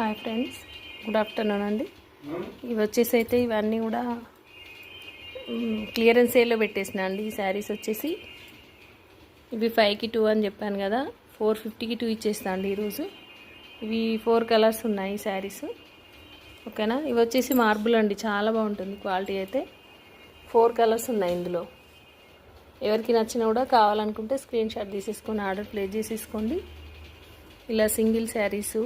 Hi friends, good afternoon అండి. ఇవి వచ్చేసి అయితే ఇవన్నీ కూడా క్లియరెన్స్ సేల్లో పెట్టేసిన అండి. ఈ శారీస్ వచ్చేసి ఇవి 5కి 2 అని చెప్పాను కదా, 450కి 2 ఇచ్చేస్తా అండి ఈరోజు. ఇవి 4 కలర్స్ ఉన్నాయి శారీస్, ఓకేనా. ఇవి వచ్చేసి మార్బుల్ అండి, చాలా బాగుంటుంది క్వాలిటీ అయితే. 4 కలర్స్ ఉన్నాయి ఇందులో. ఎవరికి నచ్చినా కూడా కావాలనుకుంటే స్క్రీన్ షాట్ తీసేసుకొని ఆర్డర్ ప్లేస్ చేసేసుకోండి. ఇలా సింగిల్ శారీసు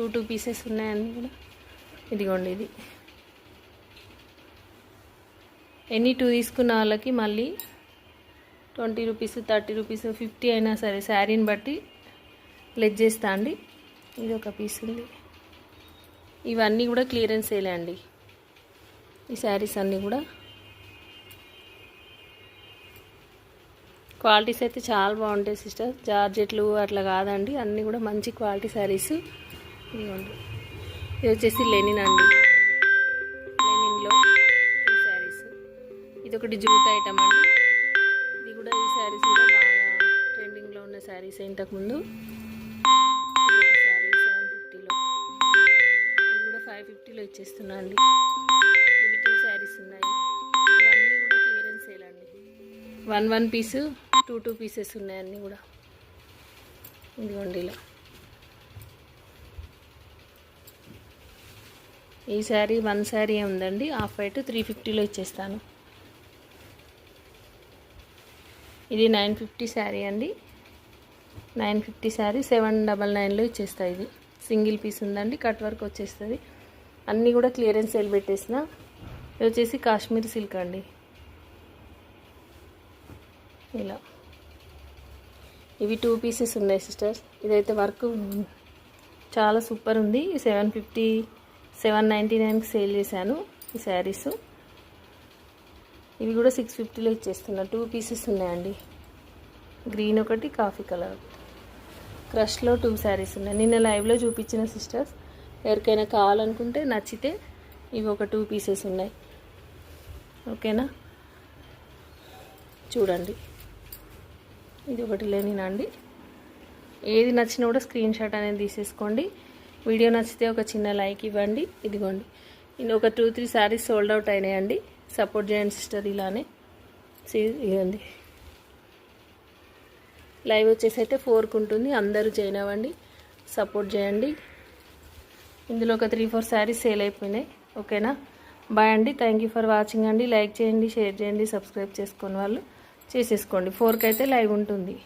2 పీసెస్ ఉన్నాయని కూడా. ఇదిగోండి, ఇది ఎనీ 2 తీసుకున్న వాళ్ళకి మళ్ళీ 20 రూపీస్, 30 రూపీస్, 50 అయినా సరే శారీని బట్టి లెస్ చేస్తా అండి. ఇది ఒక పీస్ ఉంది. ఇవన్నీ కూడా క్లియరెన్స్ సేలే అండి. ఈ శారీస్ అన్నీ కూడా క్వాలిటీస్ అయితే చాలా బాగుంటాయి సిస్టర్. జార్జెట్లు అట్లా కాదండి, అన్నీ కూడా మంచి క్వాలిటీ శారీస్. ఇదిగోండి, ఇది వచ్చేసి లెనిన్ అండి. లెనిన్లో 2 శారీస్. ఇది ఒకటి జూట్ ఐటమ్ అండి. ఇది కూడా, ఈ శారీస్ కూడా బాగా ట్రెండింగ్లో ఉన్న శారీస్. ఇంతకుముందు ఇది ఒక శారీ 750లో, ఇది కూడా 550లో ఇచ్చేస్తున్నా అండి. ఇవి 2 శారీస్ ఉన్నాయి. ఇవన్నీ కూడా క్లియరెన్స్ సేల్ అండి. 1 పీసు 2 పీసెస్ ఉన్నాయి అన్నీ కూడా. ఇదిగోండి, ఇలా ఈ శారీ 1 శారీ ఉందండి, హాఫ్ వైట్ 350లో ఇచ్చేస్తాను. ఇది 950 శారీ అండి. 950 శారీ 799లో ఇచ్చేస్తా. ఇది సింగిల్ పీస్ ఉందండి, కట్ వర్క్ వచ్చేస్తుంది. అన్నీ కూడా క్లియరెన్స్ సేల్ పెట్టేసిన. ఇది వచ్చేసి కాశ్మీర్ సిల్క్ అండి. ఇలా ఇవి 2 పీసెస్ ఉన్నాయి సిస్టర్స్. ఇదైతే వర్క్ చాలా సూపర్ ఉంది. 750, 799కి సేల్ చేశాను ఈ శారీస్. ఇవి కూడా 650లో ఇచ్చేస్తున్నా. 2 పీసెస్ ఉన్నాయండి. గ్రీన్ ఒకటి, కాఫీ కలర్. క్రష్లో 2 శారీస్ ఉన్నాయి. నిన్న లైవ్లో చూపించిన సిస్టర్స్. ఎవరికైనా కావాలనుకుంటే నచ్చితే ఇవి ఒక 2 పీసెస్ ఉన్నాయి, ఓకేనా. చూడండి, ఇది ఒకటి లెనిన్ అండి. ఏది నచ్చినా కూడా స్క్రీన్ షాట్ అనేది తీసేసుకోండి. వీడియో నచ్చితే ఒక చిన్న లైక్ ఇవ్వండి. ఇదిగోండి, ఇది ఒక 2-3 శారీస్ సోల్డ్ అవుట్ అయినాయండి. సపోర్ట్ చేయండి సిస్టర్. ఇలానే ఇవ్వండి. లైవ్ వచ్చేసి అయితే 4కు ఉంటుంది. అందరూ జాయిన్ అవ్వండి, సపోర్ట్ చేయండి. ఇందులో ఒక 3-4 శారీస్ సేల్ అయిపోయినాయి, ఓకేనా. బాయ్ అండి, థ్యాంక్ యూ ఫర్ వాచింగ్ అండి. లైక్ చేయండి, షేర్ చేయండి, సబ్స్క్రైబ్ చేసుకుని వాళ్ళు చేసేసుకోండి. 4కి అయితే లైవ్ ఉంటుంది.